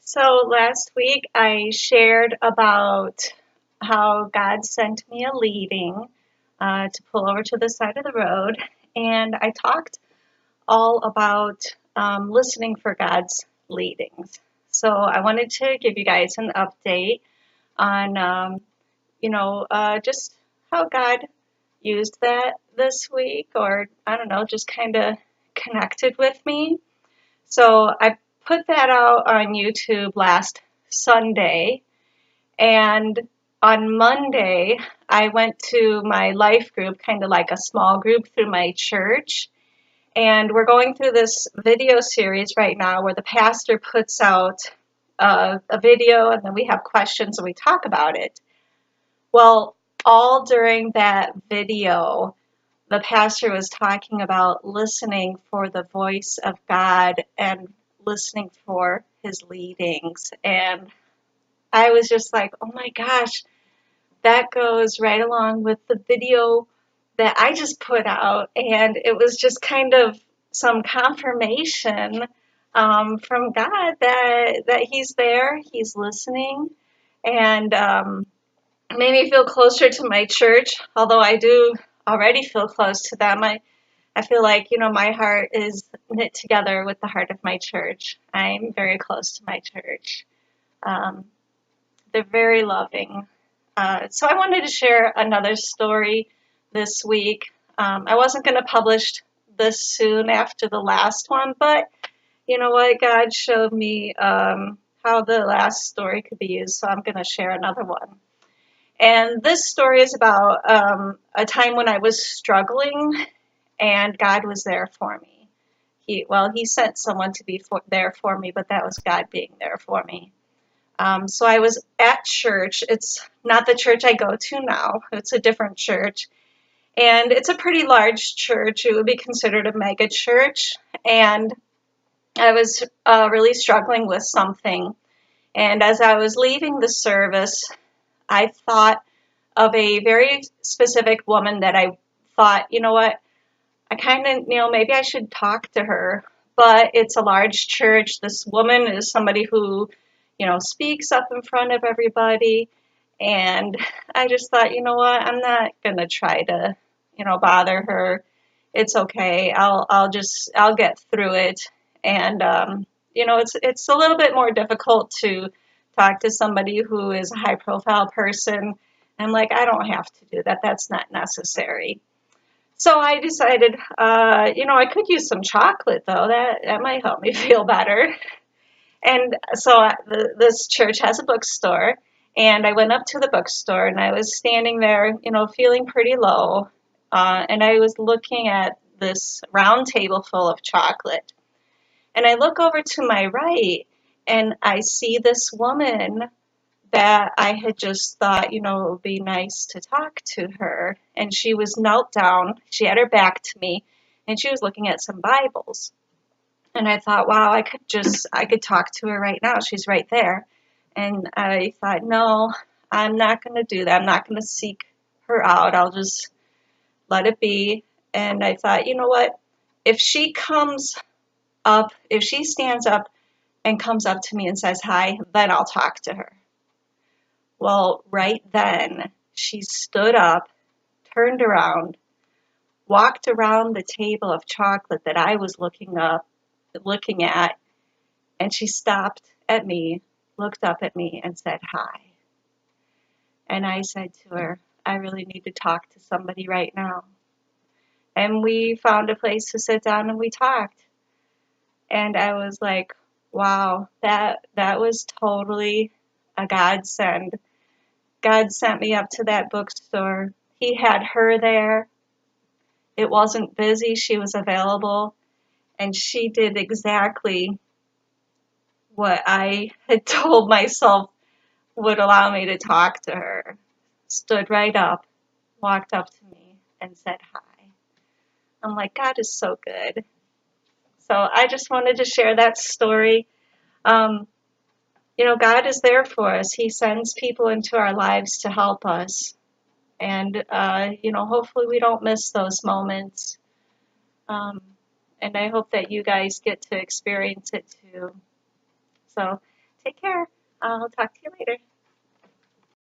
So last week I shared about how God sent me a leading to pull over to the side of the road, and I talked all about listening for God's leadings. So I wanted to give you guys an update on, just how God used that this week, or I don't know, just kind of connected with me. So I put that out on YouTube last Sunday, and on Monday I went to my life group, kind of like a small group through my church, and we're going through this video series right now where the pastor puts out a video and then we have questions and we talk about it. Well, all during that video, the pastor was talking about listening for the voice of God and listening for his leadings. And I was just like, oh my gosh, that goes right along with the video that I just put out. And it was just kind of some confirmation from God that he's there, he's listening, and made me feel closer to my church, although I do already feel close to them. I feel like, my heart is knit together with the heart of my church. I'm very close to my church. Um, they're very loving. So I wanted to share another story this week. I wasn't going to publish this soon after the last one, but you know what? God showed me how the last story could be used, so I'm going to share another one. And this story is about a time when I was struggling and God was there for me. He sent someone to be there for me, but that was God being there for me. So I was at church. It's not the church I go to now. It's a different church. And it's a pretty large church. It would be considered a mega church. And I was really struggling with something. And as I was leaving the service, I thought of a very specific woman that I thought, you know what, I kind of, maybe I should talk to her. But it's a large church. This woman is somebody who, speaks up in front of everybody. And I just thought, you know what, I'm not going to try to, bother her. It's okay. I'll get through it. And, it's a little bit more difficult to talk to somebody who is a high profile person. I'm like, I don't have to do that. That's not necessary. So I decided, I could use some chocolate though. That might help me feel better. And so this church has a bookstore, and I went up to the bookstore, and I was standing there, feeling pretty low, and I was looking at this round table full of chocolate. And I look over to my right, and I see this woman that I had just thought, it would be nice to talk to her. And she was knelt down, she had her back to me, and she was looking at some Bibles. And I thought, wow, I could talk to her right now. She's right there. And I thought, no, I'm not going to do that. I'm not going to seek her out. I'll just let it be. And I thought, you know what? If she stands up and comes up to me and says hi, then I'll talk to her. Well, right then, she stood up, turned around, walked around the table of chocolate that I was looking at, and she stopped at me, looked up at me, and said hi. And I said to her, I really need to talk to somebody right now. And we found a place to sit down and we talked. And I was like, wow, that was totally a godsend. God sent me up to that bookstore. He had her there. It wasn't busy. She was available. And she did exactly what I had told myself would allow me to talk to her. Stood right up, walked up to me, and said hi. I'm like, God is so good. So I just wanted to share that story. God is there for us. He sends people into our lives to help us. And, hopefully we don't miss those moments. And I hope that you guys get to experience it too. So Take care. I'll talk to you later.